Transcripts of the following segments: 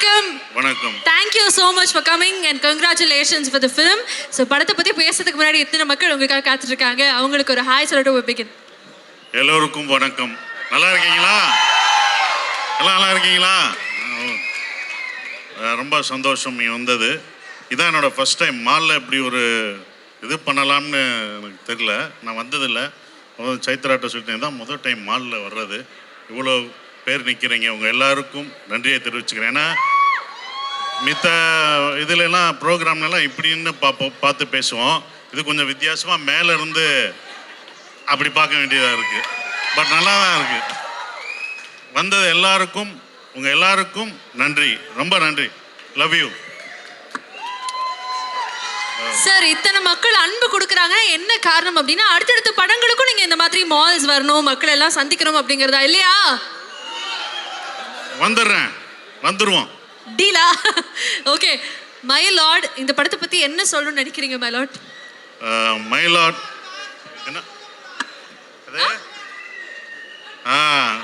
வணக்கம். வணக்கம். Thank you so much for coming and congratulations for the film. So படத்தை பத்தி பேசுறதுக்கு முன்னாடி இத்தனை மக்கள் உங்களுக்காக காத்துட்டு இருக்காங்க. அவங்களுக்கு ஒரு ஹாய் சொல்லிட்டு we begin. எல்லோருக்கும் வணக்கம். நல்லா இருக்கீங்களா? எல்லாம் நல்லா இருக்கீங்களா? ரொம்ப சந்தோஷம் நீ வந்தது. இதான் என்னோட ஃபர்ஸ்ட் டைம் மாலில் இப்படி ஒரு இது பண்ணலாம்னு எனக்கு தெரியல. நான் வந்ததில்லை. சைத்ராட்ட சொல்லிட்டேன் தான் முதல் டைம் மாலில் வர்றது. இவ்வளோ பேர் நிற்கிறீங்க. உங்கள் எல்லாருக்கும் நன்றியை தெரிவிச்சுக்கிறேன். ஏன்னா மித்த இதுலலாம் ப்ரோக்ராம்லாம் இப்படின்னு பார்த்து பேசுவோம். இது கொஞ்சம் வித்தியாசமாக மேலே இருந்து அப்படி பார்க்க வேண்டியதாக இருக்குது. பட் நல்லா தான் இருக்குது. வந்தது எல்லாருக்கும் உங்கள் எல்லாருக்கும் நன்றி, ரொம்ப நன்றி. Love you sir. இத்தனை மக்கள் அன்பு கொடுக்குறாங்க, என்ன காரணம் அப்படின்னா அடுத்தடுத்த படங்களுக்கும் நீங்கள் இந்த மாதிரி மால்ஸ் வரணும், மக்கள் எல்லாம் சந்திக்கணும் அப்படிங்கிறதா இல்லையா? வந்துருவோம் டீலா? ஓகே, மை லார்ட் இந்த படத்தை பற்றி என்ன சொல்லணும்னு நினைக்கிறீங்க மை லார்ட்? மை லார்ட் என்ன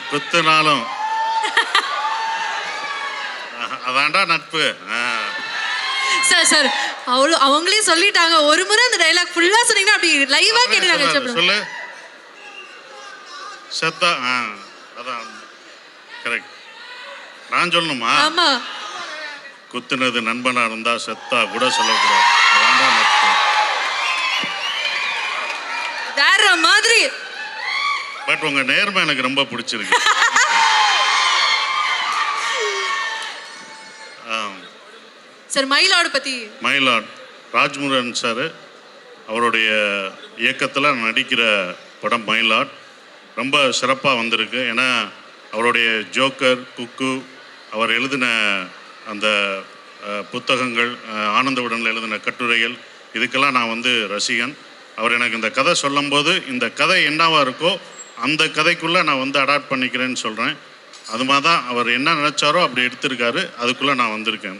குத்துனாலும் அதான்டா நட்பு. சார் சார் அவங்களே சொல்லிட்டாங்க. ஒரு முறை அந்த டைலாக் ஃபுல்லா சொன்னீங்கன்னா அப்படி லைவா கேட்டுறாங்க. சொல்லு. சத்தா அதான் கரெக்ட். நான் சொல்லணுமா? ஆமா. குத்துனது நண்பனா இருந்தா செத்தா கூட சொல்லக்கூடாது. அதான்டா நட்பு. வேற மாதிரி. பட் உங்க நேர்மை எனக்கு ரொம்ப பிடிச்சிருக்கு. சார் மயிலாடு பத்தி. மயிலாட் ராஜ்முருகன் சார் அவருடைய இயக்கத்தில் நடிக்கிற படம் மயிலாட் ரொம்ப சிறப்பாக வந்திருக்கு. ஏன்னா அவருடைய ஜோக்கர், குக்கு, அவர் எழுதின அந்த புத்தகங்கள், ஆனந்த விடனில் எழுதின கட்டுரைகள், இதுக்கெல்லாம் நான் ரசிகன். அவர் எனக்கு இந்த கதை சொல்லும்போது இந்த கதை என்னவா இருக்கோ அந்த கதைக்குள்ளே நான் அடாப்ட் பண்ணிக்கிறேன்னு சொல்கிறேன். அது மாதிரி தான் அவர் என்ன நினச்சாரோ அப்படி எடுத்திருக்காரு. அதுக்குள்ளே நான் வந்திருக்கேன்.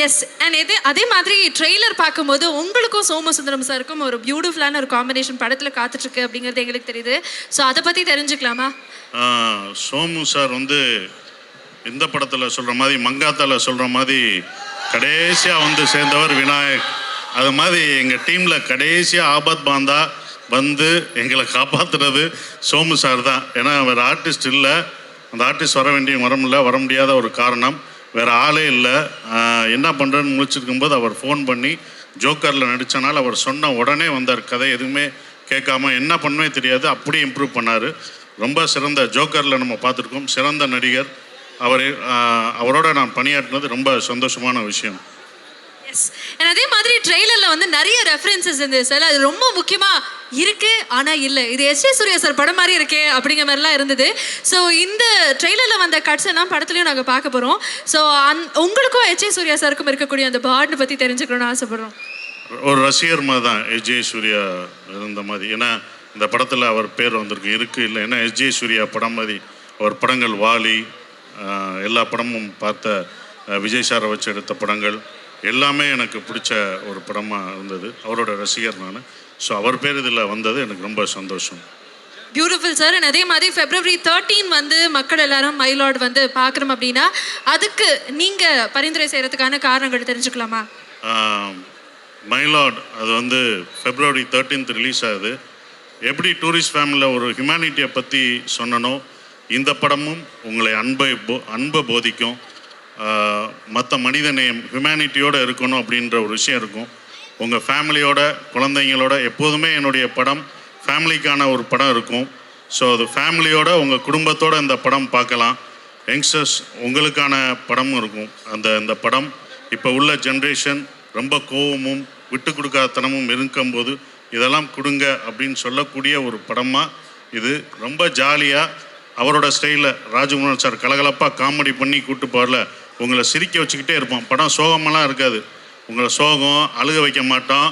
எஸ். அண்ட் அதே மாதிரி ட்ரெய்லர் பார்க்கும்போது உங்களுக்கும் சோமசுந்தரம் சாருக்கும் ஒரு பியூட்டிஃபுல்லான ஒரு காம்பினேஷன் படத்தில் காத்துட்ருக்கு அப்படிங்கிறது எங்களுக்கு தெரியுது. ஸோ அதை பற்றி தெரிஞ்சுக்கலாமா? சோமு சார் இந்த படத்தில் சொல்கிற மாதிரி மங்காத்தாவில் சொல்கிற மாதிரி கடைசியாக சேர்ந்தவர் விநாயக். அது மாதிரி எங்கள் டீமில் கடைசியாக ஆபத் பாந்தா எங்களை காப்பாற்றுறது சோமு சார் தான். ஏன்னா வேறு ஆர்டிஸ்ட் இல்லை. அந்த ஆர்டிஸ்ட் வர முடியாத ஒரு காரணம், வேறு ஆளே இல்லை. என்ன பண்ணுறேன்னு முடிச்சிருக்கும்போது அவர் ஃபோன் பண்ணி ஜோக்கரில் நடித்தனால அவர் சொன்ன உடனே வந்தார். கதை எதுவுமே கேட்காம என்ன பண்ணவே தெரியாது, அப்படியே இம்ப்ரூவ் பண்ணார். ரொம்ப சிறந்த ஜோக்கரில் நம்ம பார்த்துருக்கோம். சிறந்த நடிகர். அவரோட நான் பணியாற்றினது ரொம்ப சந்தோஷமான விஷயம். எஸ். அதே மாதிரி ட்ரெய்லரில் நிறைய ரெஃபரன்சஸ் இருந்தது சார். அது ரொம்ப முக்கியமாக இருக்குது ஆனால் இல்லை, இது எஸ். ஏ. சூர்யா சார் படம் மாதிரி இருக்கே அப்படிங்கிற மாதிரிலாம் இருந்தது. ஸோ இந்த ட்ரெய்லரில் வந்த கட்ஸ் எல்லாம் படத்துலையும் நாங்கள் பார்க்க போகிறோம். ஸோ உங்களுக்கும் எஸ். ஏ. சூர்யா சாருக்கும் இருக்கக்கூடிய அந்த பாண்டை பற்றி தெரிஞ்சுக்கணும்னு ஆசைப்படுறோம். ஒரு ரசிகர் மாதிரி தான் எஸ். ஜே. சூர்யா இருந்த மாதிரி. ஏன்னா இந்த படத்தில் அவர் பேர் இருக்குது இல்லை. ஏன்னா எஸ். ஜே. சூர்யா படம் மாதிரி அவர் படங்கள் வாலி, எல்லா படமும் பார்த்த விஜய் சாரை வச்சு எடுத்த படங்கள் எல்லாமே எனக்கு பிடிச்ச ஒரு படமாக இருந்தது. அவரோட ரசிகர் நான். ஸோ அவர் பேர் இதில் வந்தது எனக்கு ரொம்ப சந்தோஷம். Beautiful sir. அதே மாதிரி February 13 மக்கள் எல்லாரும் மைலாட் பார்க்குறோம் அப்படின்னா அதுக்கு நீங்கள் பரிந்துரை செய்கிறதுக்கான காரணங்கள் தெரிஞ்சுக்கலாமா? மைலாட் அது February 13 ரிலீஸ் ஆகுது. எப்படி டூரிஸ்ட் ஃபேமிலியில் ஒரு ஹியூமனிட்டியை பற்றி சொன்னனோ இந்த படமும் உங்களை அன்பை போதிக்கும். மற்ற மனிதநேயம் ஹியூமனிட்டியோடு இருக்கணும் அப்படின்ற ஒரு விஷயம் இருக்கும். உங்கள் ஃபேமிலியோட குழந்தைங்களோட எப்போதுமே என்னுடைய படம் ஃபேமிலிக்கான ஒரு படம் இருக்கும். ஸோ அது ஃபேமிலியோட உங்கள் குடும்பத்தோடு இந்த படம் பார்க்கலாம். யங்ஸ்டர்ஸ் உங்களுக்கான படமும் இருக்கும். இந்த படம் இப்போ உள்ள ஜென்ரேஷன் ரொம்ப கோபமும் விட்டு கொடுக்காதனமும் இருக்கும்போது இதெல்லாம் கொடுங்க அப்படின்னு சொல்லக்கூடிய ஒரு படமாக இது. ரொம்ப ஜாலியாக அவரோட ஸ்டைலில் ராஜ்குமார் சார் கலகலப்பாக காமெடி பண்ணி கூப்பிட்டு போகல, உங்களை சிரிக்க வச்சுக்கிட்டே இருப்போம். படம் சோகமெல்லாம் இருக்காது. உங்களை சோகம் அழுக வைக்க மாட்டோம்.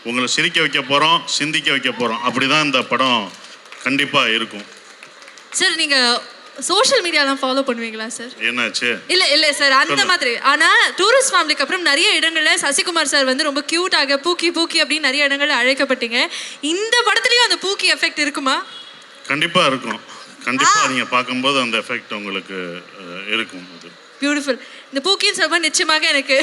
உங்களை சிரிக்க வைக்க போகிறோம், சிந்திக்க வைக்க போகிறோம். அப்படி தான் இந்த படம் கண்டிப்பாக இருக்கும். சார் நீங்கள் சோஷியல் மீடியாலாம் ஃபாலோ பண்ணுவீங்களா சார்? என்னாச்சு? இல்லை சார் அந்த மாதிரி. ஆனால் டூரிஸ்ட் ஃபேமிலிக்கு அப்புறம் நிறைய இடங்களில் சசிகுமார் சார் ரொம்ப க்யூட்டாக பூக்கி அப்படின்னு நிறைய இடங்களில் அழைக்கப்பட்டீங்க. இந்த படத்துலையும் அந்த பூக்கி எஃபெக்ட் இருக்குமா? கண்டிப்பாக இருக்கும். கண்டிப்பாக நீங்கள் பார்க்கும்போது அந்த எஃபெக்ட் உங்களுக்கு இருக்கும். அது பியூட்டிஃபுல். இந்த பூக்கின்னு சொல்லும்போது நிச்சயமாக எனக்கு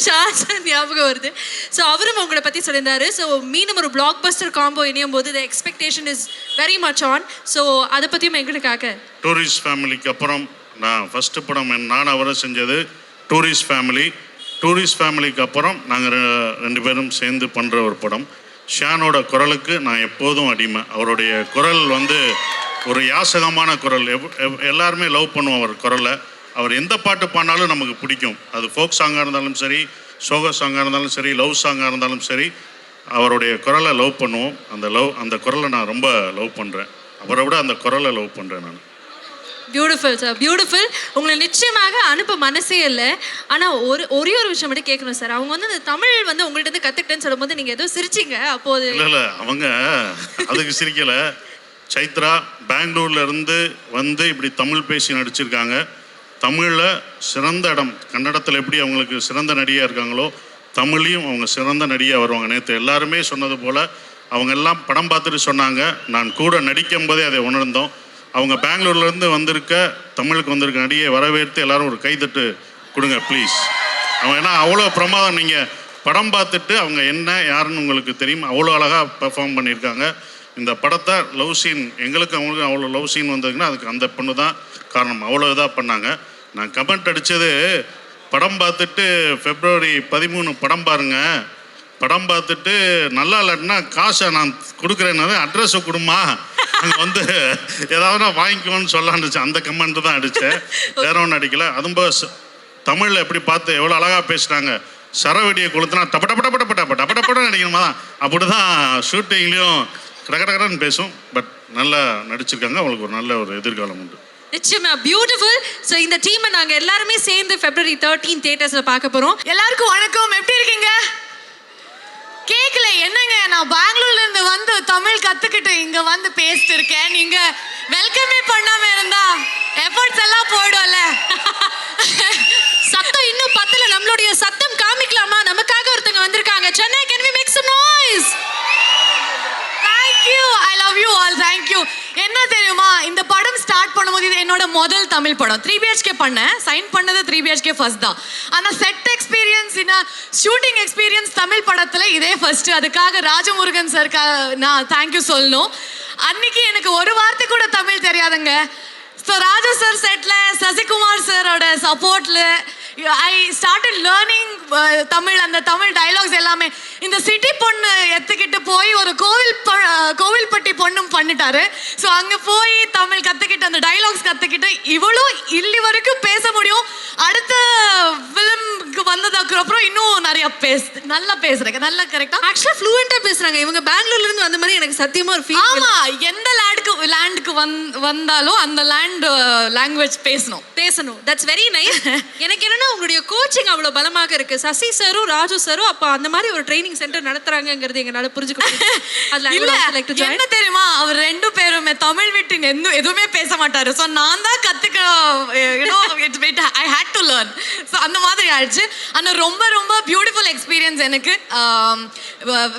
ஷாஜான் ஞாபகம் வருது. ஸோ அவரும் உங்களை பற்றி சொல்லியிருந்தாரு. ஸோ மீண்டும் ஒரு பிளாக் பஸ்டர் காம்போ இணையும் போது the expectation is very much on. So அதை பற்றியும் எங்களுக்காக. டூரிஸ்ட் ஃபேமிலிக்கு அப்புறம் நான் ஃபஸ்ட்டு படம் நான் அவரை செஞ்சது டூரிஸ்ட் ஃபேமிலி. டூரிஸ்ட் ஃபேமிலிக்கு அப்புறம் நாங்கள் ரெண்டு பேரும் சேர்ந்து பண்ணுற ஒரு படம். ஷானோட குரலுக்கு நான் எப்போதும் அடிமை. அவருடைய குரல் வந்து ஒரு யாசகமான குரல். எல்லாருமே லவ் பண்ணுவோம் அவர் குரலை. அவர் எந்த பாட்டு பாடினாலும் நமக்கு பிடிக்கும். அது ஃபோக் சாங்காக இருந்தாலும் சரி, சோக சாங்காக இருந்தாலும் சரி, லவ் சாங்காக இருந்தாலும் சரி, அவருடைய குரலை லவ் பண்ணுவோம். அந்த குரலை நான் ரொம்ப லவ் பண்ணுறேன். அவரை விட அந்த குரலை லவ் பண்ணுறேன் நான். Beautiful sir, beautiful. உங்களை நிச்சயமாக அனுப்ப மனசே இல்லை. ஆனால் ஒரே ஒரு விஷயம் மட்டும் கேட்கணும் சார். அவங்க வந்து இந்த தமிழ் வந்து உங்கள்கிட்ட இருந்து கற்றுக்கிட்டேன்னு சொல்லும்போது நீங்கள் ஏதோ சிரிச்சிங்க. அப்போது இல்லை அவங்க அதுக்கு சிரிக்கலை. சைத்ரா பெங்களூர்ல இருந்து வந்து இப்படி தமிழ் பேசி நடிச்சிருக்காங்க. தமிழில் சிறந்த இடம். கன்னடத்தில் எப்படி அவங்களுக்கு சிறந்த நடிகையாக இருக்காங்களோ தமிழ்லையும் அவங்க சிறந்த நடிகையாக வருவாங்க. நேற்று எல்லாருமே சொன்னது போல் அவங்க எல்லாம் படம் பார்த்துட்டு சொன்னாங்க. நான் கூட நடிக்கும் போதே அதை உணர்ந்தோம். அவங்க பெங்களூர்லேருந்து வந்திருக்க தமிழுக்கு வந்திருக்க நடிகையை வரவேற்று எல்லாரும் ஒரு கைதட்டு கொடுங்க ப்ளீஸ். அவங்க ஏன்னா அவ்வளோ பிரமாதம். நீங்கள் படம் பார்த்துட்டு அவங்க என்ன யாருன்னு உங்களுக்கு தெரியும். அவ்வளோ அழகாக பெர்ஃபார்ம் பண்ணியிருக்காங்க. இந்த படத்தை லவ் சீன் எங்களுக்கு அவங்களுக்கு அவ்வளோ லவ் சீன் வந்ததுன்னா அதுக்கு அந்த பொண்ணு தான் காரணம். அவ்வளோ இதாக பண்ணாங்க. நான் கமெண்ட் அடித்தது படம் பார்த்துட்டு February 13 படம் பாருங்கள், படம் பார்த்துட்டு நல்லா இல்லைன்னா காசை நான் கொடுக்குறேன்னு அட்ரஸை கொடுமா, அங்கே வந்து ஏதாவது நான் வாங்கிக்கோன்னு சொல்லான்னுச்சு. அந்த கமெண்ட் தான் அடித்தேன், வேற ஒன்றும் அடிக்கலை. அதுவும் தமிழில் எப்படி பார்த்து எவ்வளோ அழகாக பேசுகிறாங்க. சரவெடியை கொளுத்துனா டப்படப்படன்னு அடிக்கணுமா தான். அப்படி தான் ஷூட்டிங்லேயும் கடகடன்னு பேசும். பட் நல்லா நடிச்சிருக்காங்க. அவங்களுக்கு ஒரு நல்ல ஒரு எதிர்காலம் உண்டு. நிச்சயமா பியூட்டிஃபுல். ஸோ இந்த டீமை நாங்கள் எல்லாருமே சேர்ந்து February 13 தியேட்டர்ஸில் பார்க்க போகிறோம். எல்லாருக்கும் வணக்கம். எப்படி இருக்கீங்க? கேட்கல என்னங்க, நான் பெங்களூர்ல இருந்து வந்து தமிழ் கத்துக்கிட்டு இங்க வந்து பேசிட்டு இருக்கேன். நீங்க வெல்கமே பண்ணாம இருந்தா எஃபர்ட்ஸ் எல்லாம் போயிடும்ல. சத்தம் இன்னும் பத்தல. நம்மளுடைய சத்தம் காமிக்கலாமா? நமக்காக ஒருத்தங்க வந்திருக்காங்க. Chennai, can we make some noise? Thank you. I love you all. Thank you. என்ன தெரியுமா, இந்த படம் ஸ்டார்ட் பண்ணும்போது இது என்னோட முதல் தமிழ் படம். 3 BHK பண்ணேன். சைன் பண்ணது 3 BHK ஃபர்ஸ்ட் தான். ஆனால் set experience shooting experience Tamil படத்தில் இதே ஃபர்ஸ்ட். அதுக்காக ராஜமுருகன் சாருக்கு நான் தேங்க்யூ சொல்லணும். அன்னைக்கு எனக்கு ஒரு வார்த்தை கூட தமிழ் தெரியாதுங்க. So Raju sir settle Sasikumar சாரோட சப்போர்ட்டில் ஐ ஸ்டார்டட் லேர்னிங் தமிழ். அந்த தமிழ் டைலாக்ஸ் எல்லாமே இந்த சிட்டி பொண்ணு எடுத்துக்கிட்டு போய் ஒரு கோவில்பட்டி பொண்ணும் பண்ணிட்டாரு. ஸோ அங்கே போய் தமிழ் கற்றுக்கிட்டு அந்த டைலாக்ஸ் கற்றுக்கிட்டு இவ்வளோ இல்லி வரைக்கும் பேச முடியும். அடுத்த ஃபிலிம்க்கு வந்ததுக்கு அப்புறம் இன்னும் நிறைய நல்லா பேசுறேன். நல்லா கரெக்டாக ஆக்சுவலாக ஃப்ளூயண்ட்டாக பேசுகிறாங்க. இவங்க பெங்களூர்லேருந்து வந்த மாதிரி எனக்கு சத்தியமாக ஒரு ஃபீல். ஆமாம், எந்த லேண்டுக்கு வந்தாலும் அந்த லாங்குவேஜ் பேசணும். That's very nice. எனக்கு என்னன்னா உங்களுடைய கோச்சிங் அவ்வளோ பலமாக இருக்கு. சசி சாரும் ராஜு சாரும் அப்போ அந்த மாதிரி ஒரு ட்ரைனிங் சென்டர் நடத்துறாங்கிறது எங்களால் புரிஞ்சுக்க முடியும். என்ன தெரியுமா, அவர் 2 பேருமே தமிழ் விட்டு எதுவுமே பேச மாட்டாரு. ஸோ நான் தான் I had to learn. So அந்த மாதிரி ஆயிடுச்சு. ஆனால் ரொம்ப ரொம்ப பியூட்டிஃபுல் எக்ஸ்பீரியன்ஸ் எனக்கு.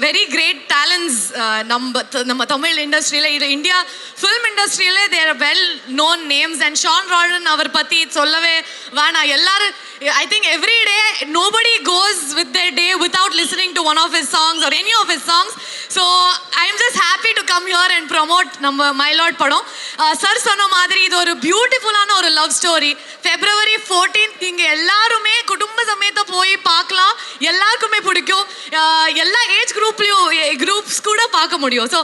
வெரி கிரேட் டேலண்ட்ஸ் நம்ம தமிழ் இண்டஸ்ட்ரியில், இது இந்தியா ஃபிலிம் இண்டஸ்ட்ரியிலே there well known names. And Sean Roldan அவர் பற்றி சொல்லவே வேணாம். எல்லாரும் I think every day nobody goes with their day without listening to one of his songs or any of his songs. So I'm just happy to come here and promote நம்ம My Lord படம். Sir சொன்ன மாதிரி இது ஒரு பியூட்டிஃபுல்லான ஒரு love story. February 14 இங்கே எல்லாருமே குடும்ப சமேத போய் பார்க்கலாம். எல்லாருக்குமே பிடிக்கும். எல்லா ஏஜ் குரூப்ஸ் கூட பார்க்க முடியும். So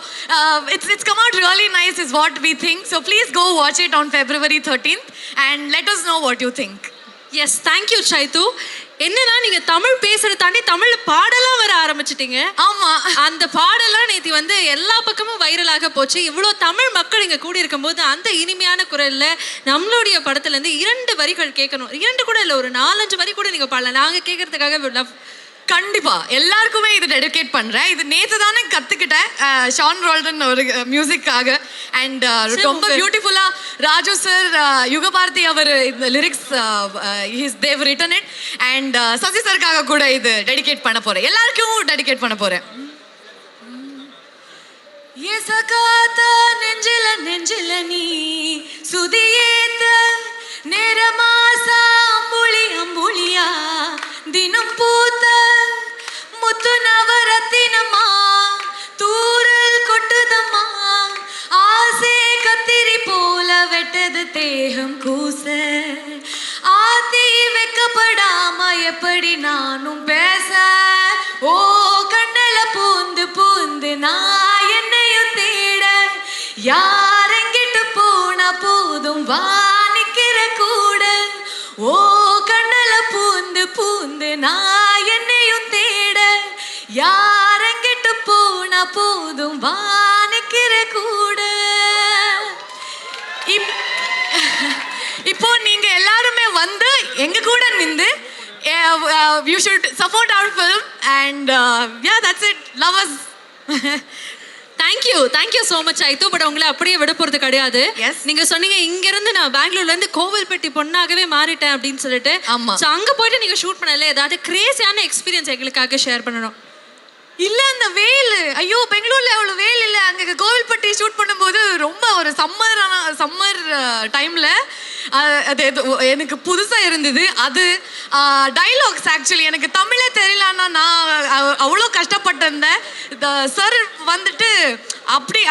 it's come out really nice is what we think. So please go watch it on February 13th and let us know what you think. Yes, thank you சைத்து. என்னன்னா நீங்க தமிழ் பேசுறத தாண்டி தமிழ்ல பாடலாம் வர ஆரம்பிச்சிட்டீங்க. ஆமா, அந்த பாடலாம் நேத்தி வந்து எல்லா பக்கமும் வைரலாக போச்சு. இவ்வளோ தமிழ் மக்கள் இங்க கூடி இருக்கும்போது அந்த இனிமையான குரல்ல நம்மளுடைய படத்துல இருந்து 2 வரிகள் கேட்கணும். 2 கூட இல்லை, ஒரு 4-5 வரி கூட நீங்க பாடலாம். நாங்க கேட்கறதுக்காக கண்டிப்பா எல்லாருக்குமே இது டெடிகேட் பண்றேன். இது நேத்து தானே கத்துக்கிட்டேன் ஷான் ரால்டன் ஒரு மியூசிக்காக. அண்ட் ரொம்ப பியூட்டிஃபுல்லா ராஜு சார், யுகபாரதி அவர் இந்த lyrics they've written it. And Sasi சாருக்காக கூட இது டெடிகேட் பண்ண போறேன். எல்லாருக்கும் டெடிகேட் பண்ண போறேன். நெஞ்சில நீ சுதியேத்த நேரமாசா அம்புலி அம்புலியா தினம் பூத்த முத்து நவரத்தினமா தூரல் கொட்டுதம்மா ஆசை கத்திரி போல வெட்டது தேகம் கூச ஆத்தி வைக்கப்படாம எப்படி நானும் பேச ஓ கண்ணல பூந்து பூந்து நான் என்னையும் தேட யாரெங்கிட்டு போன போதும் வானிக்கிற கூட ஓ கண்ணல பூந்து பூந்து நான் என்னையும் தேட யாரெங்கிட்டு போன போதும் வானிக்கிற கூட இப்போ நீங்க எல்லாருமே வந்து எங்க கூட நின்று you should support our film and yeah that's it love us thank you so much ஐத்து. பட் உங்களை அப்படியே விட போகிறது கிடையாது. Yes. நீங்க சொன்னீங்க இங்கேருந்து நான் பெங்களூர்லேருந்து கோவில்பட்டி பொண்ணாகவே மாறிட்டேன் அப்படின்னு சொல்லிட்டு. ஆமா. ஸோ அங்கே போயிட்டு நீங்கள் ஷூட் பண்ணல, ஏதாவது கிரேசியான எக்ஸ்பீரியன்ஸ் எங்களுக்காக ஷேர் பண்ணணும். இல்ல அந்த வெயில், ஐயோ பெங்களூர்ல அவ்வளவு வெயில் இல்ல. அங்க கோவில்பட்டி ஷூட் பண்ணும்போது ரொம்ப ஒரு சம்மர் டைம்ல அது எனக்கு புதுசா இருந்தது. அது டைலாக்ஸ் ஆக்சுவலி எனக்கு தமிழே தெரியலன்னா நான் அவ்வளோ கஷ்டப்பட்டிருந்தேன். சார் வந்துட்டு அப்படி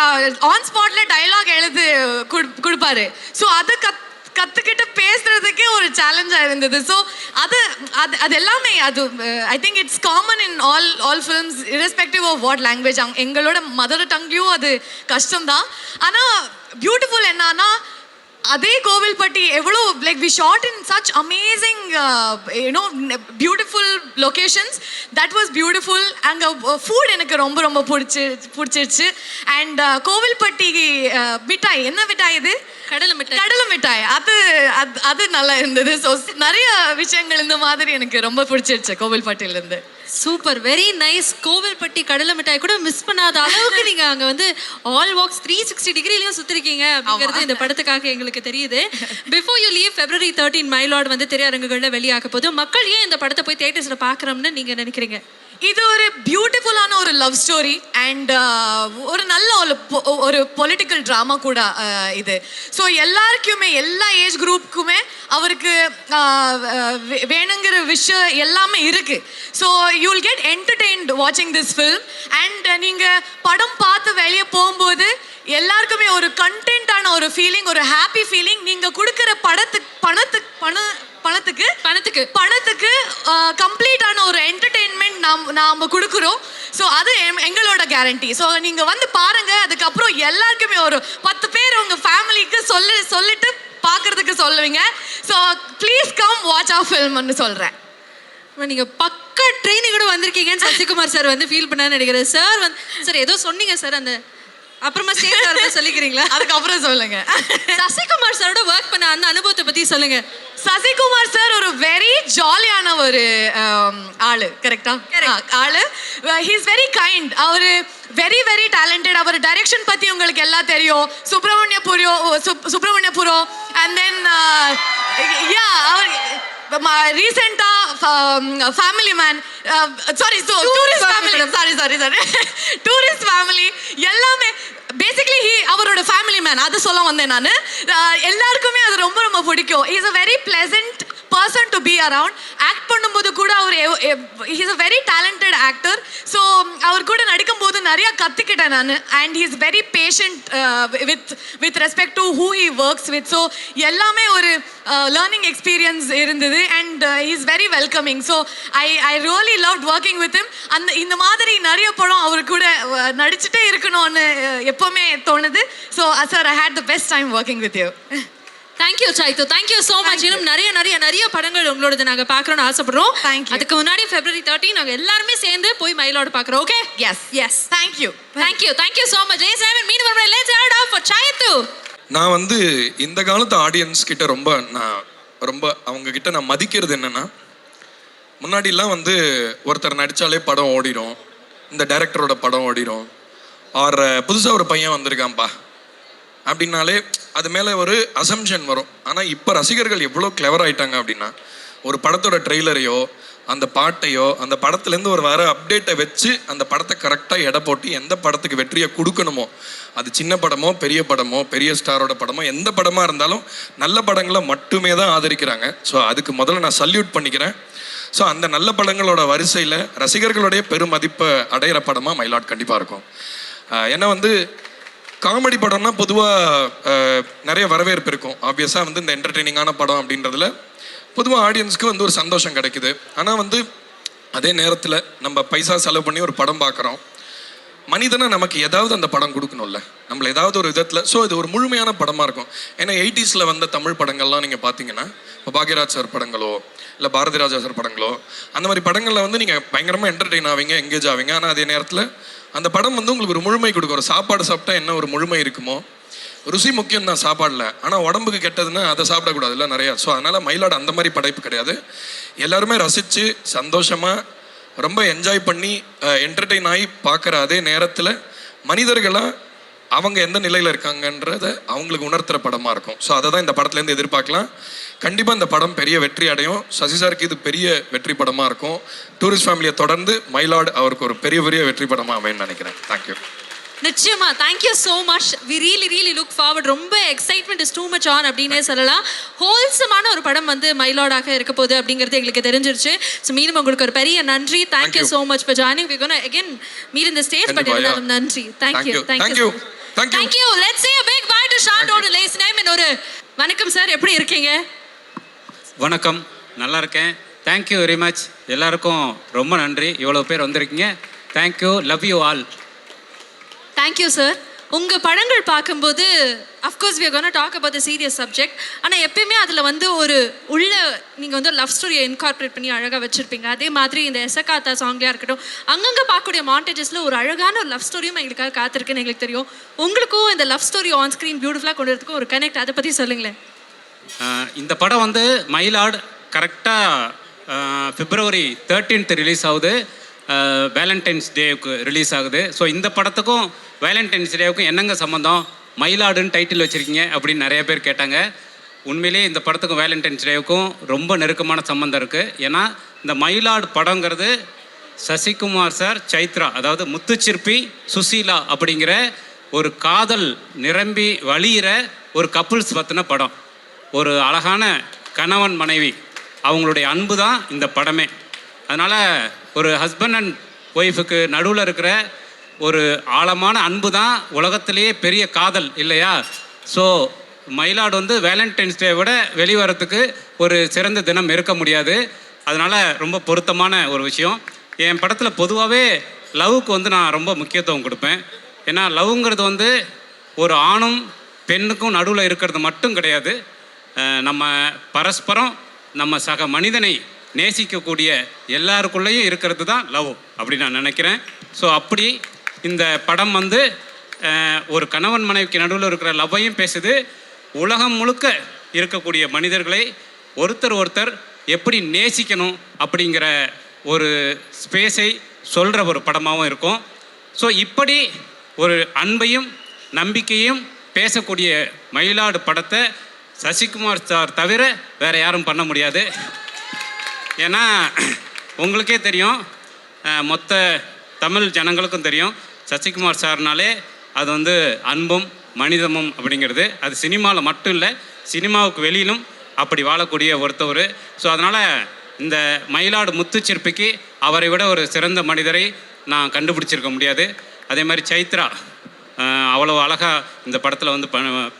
ஆன் ஸ்பாட்ல டைலாக் எழுதி கொடுப்பாரு. ஸோ அது கற்றுக்கிட்டு பேசுறதுக்கே ஒரு சேலஞ்சாக இருந்தது. ஸோ அது எல்லாமே அது I think it's common in all films irrespective of what language. எங்களோட மதர் டங்லையும் அது கஷ்டம்தான். ஆனால் பியூட்டிஃபுல் என்னன்னா அதே கோவில்பட்டி எவ்வளோ like we shot in such amazing you know beautiful locations. That was beautiful. அங்கே ஃபுட் எனக்கு ரொம்ப ரொம்ப பிடிச்சிருச்சு. அண்ட் கோவில்பட்டி மிட்டாய், என்ன மிட்டாய் இது? கடலை மிட்டாய். அது நல்லா இருந்தது. ஸோ நிறைய விஷயங்கள் இந்த மாதிரி எனக்கு ரொம்ப பிடிச்சிருச்சு கோவில்பட்டியிலேருந்து. Super, very nice. கோவில்பட்டி கடலை மிட்டாய் கூட மிஸ் பண்ணாத அளவுக்கு நீங்க அங்க வந்து ஆல் வாக்ஸ் 360 டிகிரிலையும் சுத்திருக்கீங்க அப்படிங்கிறது இந்த படத்துக்காக எங்களுக்கு தெரியுது. Before you leave February 13 my Lord வந்து திரையரங்குகள்ல வெளியாக போது மக்கள் ஏன் இந்த படத்தை போய் தியேட்டர்ஸ்ல பார்க்கறோம்னு நீங்க நினைக்கிறீங்க? இது ஒரு பியூட்டிஃபுல்லான ஒரு லவ் ஸ்டோரி அண்ட் ஒரு நல்ல ஒரு பொலிட்டிக்கல் ட்ராமா கூட இது. ஸோ எல்லாருக்குமே எல்லா ஏஜ் குரூப்புக்குமே அவருக்கு வேணுங்கிற விஷயம் எல்லாமே இருக்கு. So you will get entertained வாட்சிங் திஸ் ஃபில்ம். அண்ட் நீங்கள் படம் பார்த்து வெளியே போகும்போது எல்லாருக்குமே ஒரு கண்டென்ட்டான ஒரு ஃபீலிங், ஒரு ஹாப்பி ஃபீலிங். நீங்கள் கொடுக்குற பணத்துக்கு கம்ப்ளீட்டான ஒரு என்டர்டெயின்மெண்ட் நாம கொடுக்குறோம். ஸோ அது எங்களோட கேரண்டி. ஸோ நீங்கள் வந்து பாருங்க. அதுக்கப்புறம் எல்லாருக்குமே ஒரு 10 பேர் உங்கள் ஃபேமிலிக்கு சொல்லிட்டு பார்க்கறதுக்கு சொல்லுவீங்க. ஸோ ப்ளீஸ் கம் வாட்ச் அவர் ஃபில்ம்னு சொல்கிறேன். நீங்க பக்க ட்ரெயினிங் கூட வந்திருக்கீங்கன்னு சசிகுமார் சார் வந்து ஃபீல் பண்ணான்னு நினைக்கிறேன். சார் வந்து சார் ஏதோ சொன்னீங்க சார், அந்த அப்புறமா ஸ்டேஜ் சொல்லிக்கிறீங்களா? அதுக்கப்புறம் சொல்லுங்க. சசிகுமார் சாரோட ஒர்க் பண்ண அந்த அனுபவத்தை பத்தி சொல்லுங்க. சசிகுமார் சார் ஒரு வெரி ஜாலியான ஒரு ஆளு. கரெக்டா? ஆளு. He is very kind. அவரு வெரி வெரி டேலண்டட். அவர் டைரக்ஷன் பத்தி உங்களுக்கு எல்லாம் தெரியும். சுப்பிரமணியபுரம் அண்ட் தென் யா அவர் ரீசெண்டா ஃபேமிலி மேன் டூரிஸ்ட் ஃபேமிலி எல்லாமே பேசிக்லி அவரோட ஃபேமிலி மேன் அது சொல்ல வந்தேன் நான். எல்லாருக்குமே அது ரொம்ப ரொம்ப பிடிக்கும். Is a very pleasant person to be around. Act பண்ணும்போது கூட அவர் is a very talented actor. So அவர் கூட நடிக்கும் போது நிறைய கற்றுக்கிட்டேன் நான். And he is very patient with respect to who he works with. So எல்லாமே ஒரு லேர்னிங் எக்ஸ்பீரியன்ஸ் இருந்தது. And he is very welcoming. So I really loved working with him. இந்த மாதிரி நிறைய படம் அவர் கூட நடிச்சுட்டே இருக்கணும்னு எப்போவுமே தோணுது. So sir I had the best time working with you. Thank you Saithu, thank you so much. இன்னும் நிறைய படங்கள் உங்களோட நாங்கள் பார்க்கணும்னு ஆசைப்படுறோம். அதுக்கு முன்னாடி February 13 நாங்கள் எல்லாருமே சேர்ந்து போய் மயிலோடு பார்க்குறோம். Okay? Yes thank you so much. மீன் வரணும். லெட்ஸ் ஹேட் ஆஃப் ஃபார் சைத்து. நான் வந்து இந்த காலத்து ஆடியன்ஸ் கிட்ட ரொம்ப அவங்க கிட்ட நான் மதிக்கிறது என்னன்னா, முன்னாடிலாம் வந்து ஒருத்தர் நடித்தாலே படம் ஓடிடும், இந்த டைரக்டரோட படம் ஓடிடும், ஆர் புதுசாக ஒரு பையன் வந்திருக்கான்ப்பா அப்படின்னாலே அது மேலே ஒரு அசம்ஷன் வரும். ஆனால் இப்போ ரசிகர்கள் எவ்வளோ கிளவர் ஆகிட்டாங்க அப்படின்னா, ஒரு படத்தோட ட்ரெய்லரையோ அந்த பாட்டையோ அந்த படத்துலேருந்து ஒரு வர அப்டேட்டை வச்சு அந்த படத்தை கரெக்டாக எடை போட்டு எந்த படத்துக்கு வெற்றியை கொடுக்கணுமோ, அது சின்ன படமோ பெரிய படமோ பெரிய ஸ்டாரோட படமோ எந்த படமாக இருந்தாலும் நல்ல படங்களை மட்டுமே தான் ஆதரிக்கிறாங்க. ஸோ அதுக்கு முதல்ல நான் சல்யூட் பண்ணிக்கிறேன். ஸோ அந்த நல்ல படங்களோட வரிசையில் ரசிகர்களுடைய பெருமதிப்பை அடையிற படமாக மயிலாட் கண்டிப்பாக இருக்கும். ஏன்னா வந்து காமெடி படம்னா பொதுவாக நிறைய வரவேற்பு இருக்கும். ஆப்வியஸாக வந்து இந்த என்டர்டெய்னிங்கான படம் அப்படின்றதுல பொதுவாக ஆடியன்ஸ்க்கு வந்து ஒரு சந்தோஷம் கிடைக்குது. ஆனால் வந்து அதே நேரத்தில் நம்ம பைசா செலவு பண்ணி ஒரு படம் பார்க்குறோம். மனிதனை நமக்கு ஏதாவது அந்த படம் கொடுக்கணும்ல, நம்மளை ஏதாவது ஒரு விதத்தில். ஸோ இது ஒரு முழுமையான படமாக இருக்கும். ஏன்னா 80s வந்த தமிழ் படங்கள்லாம் நீங்கள் பார்த்தீங்கன்னா, இப்போ பாக்யராஜ் சார் படங்களோ இல்லை பாரதி ராஜா சார் படங்களோ, அந்த மாதிரி படங்களில் வந்து நீங்கள் பயங்கரமாக என்டர்டெயின் ஆவீங்க, எங்கேஜ் ஆவீங்க. ஆனால் அதே நேரத்தில் அந்த படம் வந்து உங்களுக்கு ஒரு முழுமை கொடுக்கும். ஒரு சாப்பாடு சாப்பிட்டா என்ன ஒரு முழுமை இருக்குமோ, ருசி முக்கியம் தான் சாப்பாடில், ஆனால் உடம்புக்கு கெட்டதுன்னா அதை சாப்பிடக்கூடாது இல்லை நிறையா. ஸோ அதனால் மயிலாடு அந்த மாதிரி படைப்பு கிடையாது. எல்லாருமே ரசித்து சந்தோஷமாக ரொம்ப என்ஜாய் பண்ணி என்டர்டெயின் ஆகி பார்க்குற அதே நேரத்தில் மனிதர்களாக அவங்க எந்த நிலையில் இருக்காங்கன்றத அவங்களுக்கு உணர்த்துற படமாக இருக்கும். ஸோ அதை தான் இந்த படத்துலேருந்து எதிர்பார்க்கலாம். கண்டிப்பாக இந்த படம் பெரிய வெற்றி அடையும். சசி சாருக்கு இது பெரிய வெற்றி படமாக இருக்கும். டூரிஸ்ட் ஃபேமிலியை தொடர்ந்து மயிலாடு அவருக்கு ஒரு பெரிய பெரிய வெற்றி படமாக அமைன்னு நினைக்கிறேன். தேங்க்யூ. நிச்சயமா, thank you so much. We really look forward. ரொம்ப excitement is too much on அப்படின்னே சொல்லலாம். ஹோல்சமான ஒரு படம் வந்து மயிலாடாக இருக்க போகுது அப்படிங்கிறது எங்களுக்கு தெரிஞ்சிருச்சு. ஸோ மீண்டும் உங்களுக்கு ஒரு பெரிய நன்றி. Thank you so much for joining. We gonna again meet in the stage. But இருந்தாலும் நன்றி. Thank you. Thank you. Let's say a big bye to Sean Dodley's name. ஒரு வணக்கம் சார், எப்படி இருக்கீங்க? வணக்கம், நல்லா இருக்கேன். Thank you very much. எல்லாருக்கும் ரொம்ப நன்றி, இவ்வளோ பேர் வந்திருக்கீங்க. Thank you, love you all. Thank you sir. உங்கள் படங்கள் பார்க்கும்போது of course we are gonna talk about the serious subject. ஆனால் எப்பயுமே அதில் வந்து ஒரு உள்ள நீங்கள் வந்து லவ் ஸ்டோரியை இன்கார்பரேட் பண்ணி அழகாக வச்சுருப்பீங்க. அதே மாதிரி இந்த எசகாத்தா சாங்லேயா இருக்கட்டும், அங்கங்கே பார்க்கக்கூடிய மாண்டேஜஸில் ஒரு அழகான ஒரு லவ் ஸ்டோரியும் எங்களுக்காக காத்திருக்குன்னு எங்களுக்கு தெரியும். உங்களுக்கும் இந்த லவ் ஸ்டோரி ஆன் ஸ்க்ரீன் பியூட்டிஃபுல்லாக கொண்டு வரதுக்கும் ஒரு கனெக்ட், அதை பற்றி சொல்லுங்களேன். இந்த படம் வந்து மயிலாடு கரெக்டாக February 13th ரிலீஸ் ஆகுது. வேலண்டைன்ஸ் டேவுக்கு ரிலீஸ் ஆகுது. ஸோ இந்த படத்துக்கும் வேலண்டைன்ஸ் டேவுக்கும் என்னங்க சம்மந்தம், மயிலாடுன்னு டைட்டில் வச்சுருக்கீங்க அப்படின்னு நிறைய பேர் கேட்டாங்க. உண்மையிலேயே இந்த படத்துக்கும் வேலண்டைன்ஸ் டேவுக்கும் ரொம்ப நெருக்கமான சம்மந்தம் இருக்குது. ஏன்னா இந்த மயிலாடு படங்கிறது சசிகுமார் சார், சைத்ரா, அதாவது முத்துச்சிற்பி, சுசீலா அப்படிங்கிற ஒரு காதல் நிரம்பி வழியிற ஒரு கப்புள்ஸ் பற்றின படம். ஒரு அழகான கணவன் மனைவி அவங்களுடைய அன்பு தான் இந்த படமே. அதனால் ஒரு ஹஸ்பண்ட் அண்ட் ஒய்ஃபுக்கு நடுவில் இருக்கிற ஒரு ஆழமான அன்பு தான் உலகத்திலேயே பெரிய காதல் இல்லையா? ஸோ மயிலாடு வந்து வேலண்டைன்ஸ் டே விட வெளிவரத்துக்கு ஒரு சிறந்த தினம் இருக்க முடியாது. அதனால் ரொம்ப பொருத்தமான ஒரு விஷயம். என் படத்தில் பொதுவாகவே லவ்வுக்கு வந்து நான் ரொம்ப முக்கியத்துவம் கொடுப்பேன். ஏன்னா லவ்ங்கிறது வந்து ஒரு ஆணும் பெண்ணுக்கும் நடுவில் இருக்கிறது மட்டும் கிடையாது. நம்ம பரஸ்பரம் நம்ம சக மனிதனை நேசிக்கக்கூடிய எல்லாருக்குள்ளேயும் இருக்கிறது தான் லவ் அப்படி நான் நினைக்கிறேன். ஸோ அப்படி இந்த படம் வந்து ஒரு கணவன் மனைவிக்கு நடுவில் இருக்கிற லவ்வையும் பேசுது. உலகம் முழுக்க இருக்கக்கூடிய மனிதர்களை ஒருத்தர் எப்படி நேசிக்கணும் அப்படிங்கிற ஒரு ஸ்பேஸை சொல்கிற ஒரு படமாகவும் இருக்கும். ஸோ இப்படி ஒரு அன்பையும் நம்பிக்கையும் பேசக்கூடிய மயிலாடு படத்தை சசிகுமார் சார் தவிர வேறு யாரும் பண்ண முடியாது. ஏன்னா உங்களுக்கே தெரியும், மொத்த தமிழ் ஜனங்களுக்கும் தெரியும், சசிகுமார் சார்னாலே அது வந்து அன்பும் மனிதமும் அப்படிங்கிறது. அது சினிமாவில் மட்டும் இல்லை, சினிமாவுக்கு வெளியிலும் அப்படி வாழக்கூடிய ஒருத்தவர். ஸோ அதனால் இந்த மயிலாடு முத்துச்சிற்பிக்கு அவரை விட ஒரு சிறந்த மனிதரை நான் கண்டுபிடிச்சிருக்க முடியாது. அதே மாதிரி சைத்ரா அவ்வளோ அழகாக இந்த படத்தில் வந்து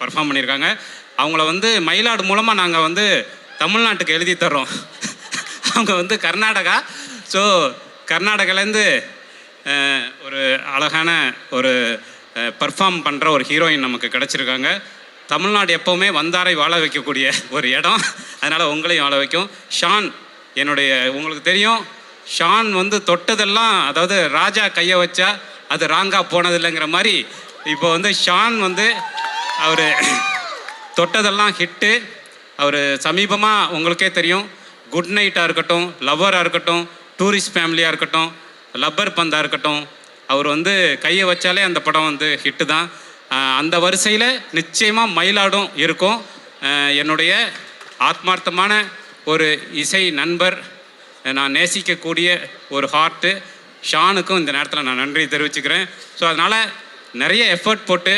பர்ஃபார்ம் பண்ணியிருக்காங்க. அவங்கள வந்து மயிலாடு மூலமாக நாங்கள் வந்து தமிழ்நாட்டுக்கு எழுதி தர்றோம். அவங்க வந்து கர்நாடகா. ஸோ கர்நாடகாலேருந்து ஒரு அழகான ஒரு பர்ஃபார்ம் பண்ணுற ஒரு ஹீரோயின் நமக்கு கிடச்சிருக்காங்க. தமிழ்நாடு எப்போவுமே வந்தாரை வாழ வைக்கக்கூடிய ஒரு இடம். அதனால் உங்களையும் வாழ வைக்கும். ஷான், என்னுடைய உங்களுக்கு தெரியும், ஷான் வந்து தொட்டதெல்லாம், அதாவது ராஜா கையை வச்சா அது ராங்காக போனதில்லைங்கிற மாதிரி இப்போ வந்து ஷான் வந்து அவர் தொட்டதெல்லாம் ஹிட்டு. அவர் சமீபமாக உங்களுக்கே தெரியும், குட் நைட்டாக இருக்கட்டும், லவ்வராக இருக்கட்டும், டூரிஸ்ட் ஃபேமிலியாக இருக்கட்டும், லப்பர் பந்தாக இருக்கட்டும், அவர் வந்து கையை வச்சாலே அந்த படம் வந்து ஹிட்டு தான். அந்த வரிசையில் நிச்சயமாக மயிலாடும் இருக்கும். என்னுடைய ஆத்மார்த்தமான ஒரு இசை நண்பர், நான் நேசிக்கக்கூடிய ஒரு ஹார்ட்டு. ஷானுக்கும் இந்த நேரத்தில் நான் நன்றி தெரிவிச்சுக்கிறேன். ஸோ அதனால் நிறைய எஃபர்ட் போட்டு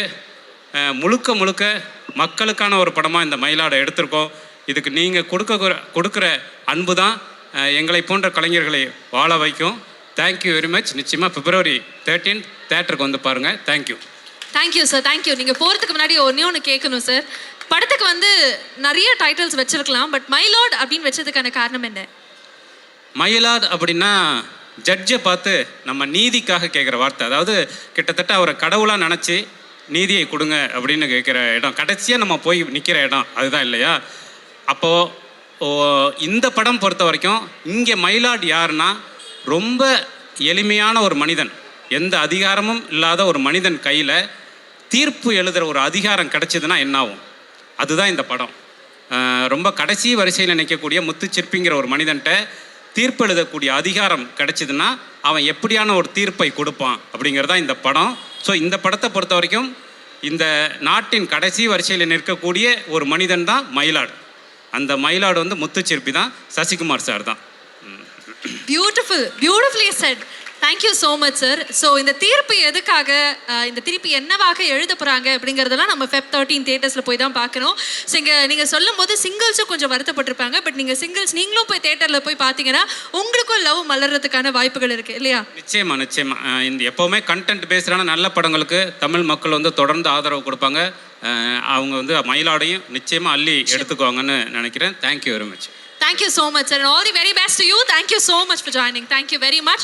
முழுக்க மக்களுக்கான ஒரு படமாக இந்த மயிலாடை எடுத்திருக்கோம். இதுக்கு நீங்கள் கொடுக்குற அன்பு தான் எங்களை போன்ற கலைஞர்களை வாழ வைக்கும். Thank you very much. நிச்சயமாக February 13 தேட்டருக்கு வந்து பாருங்கள். தேங்க்யூ. Thank you sir, thank you. நீங்கள் போகிறதுக்கு முன்னாடி ஒன்று கேட்கணும் சார். படத்துக்கு வந்து நிறைய டைட்டில்ஸ் வச்சிருக்கலாம், பட் மைலாட் அப்படின்னு வச்சதுக்கான காரணம் என்ன? மயிலாட் அப்படின்னா ஜட்ஜை பார்த்து நம்ம நீதிக்காக கேட்குற வார்த்தை. அதாவது கிட்டத்தட்ட அவரை கடவுளாக நினச்சி நீதியை கொடுங்க அப்படின்னு கேட்குற இடம், கடைசியாக நம்ம போய் நிற்கிற இடம் அதுதான் இல்லையா? அப்போது இந்த படம் பொறுத்த வரைக்கும் இங்கே மயிலாட் யாருன்னா ரொம்ப எளிமையான ஒரு மனிதன், எந்த அதிகாரமும் இல்லாத ஒரு மனிதன் கையில் தீர்ப்பு எழுதுகிற ஒரு அதிகாரம் கிடச்சிதுன்னா என்னாகும், அதுதான் இந்த படம். ரொம்ப கடைசி வரிசையில் நிற்கக்கூடிய முத்துச்சிற்பிங்கிற ஒரு மனிதன்கிட்ட தீர்ப்பு எழுதக்கூடிய அதிகாரம் கிடச்சிதுன்னா அவன் எப்படியான ஒரு தீர்ப்பை கொடுப்பான் அப்படிங்கிறதான் இந்த படம். ஸோ இந்த படத்தை பொறுத்த வரைக்கும் இந்த நாட்டின் கடைசி வரிசையில் நிற்கக்கூடிய ஒரு மனிதன் தான் மயிலாட். அந்த மயிலாடு வந்து முத்துச்சிற்பி தான், சசிகுமார் சார் தான். Beautifully set. Thank you so much sir. So இந்த தீர்ப்பு எதுக்காக, இந்த தீர்ப்பு என்னவாக எழுத போகிறாங்க அப்படிங்கிறதெல்லாம் நம்ம Feb 13 தியேட்டர்ஸில் போய் தான் பார்க்கணும். ஸோ இங்கே நீங்கள் சொல்லும் போது சிங்கிள்ஸும் கொஞ்சம் வருத்தப்பட்டிருப்பாங்க, பட் நீங்கள் சிங்கிள்ஸ் நீங்களும் போய் தியேட்டரில் போய் பார்த்தீங்கன்னா உங்களுக்கும் லவ் மலர்றதுக்கான வாய்ப்புகள் இருக்குது இல்லையா? நிச்சயமா. இந்த எப்போவுமே கண்டென்ட் பேஸ்டான நல்ல படங்களுக்கு தமிழ் மக்கள் வந்து தொடர்ந்து ஆதரவு கொடுப்பாங்க. அவங்க வந்து மயிலாடையும் நிச்சயமாக அள்ளி எடுத்துக்குவாங்கன்னு நினைக்கிறேன். Thank you very much. Thank you so much, sir, and all the very best to you. Thank you so much for joining. Thank you very much.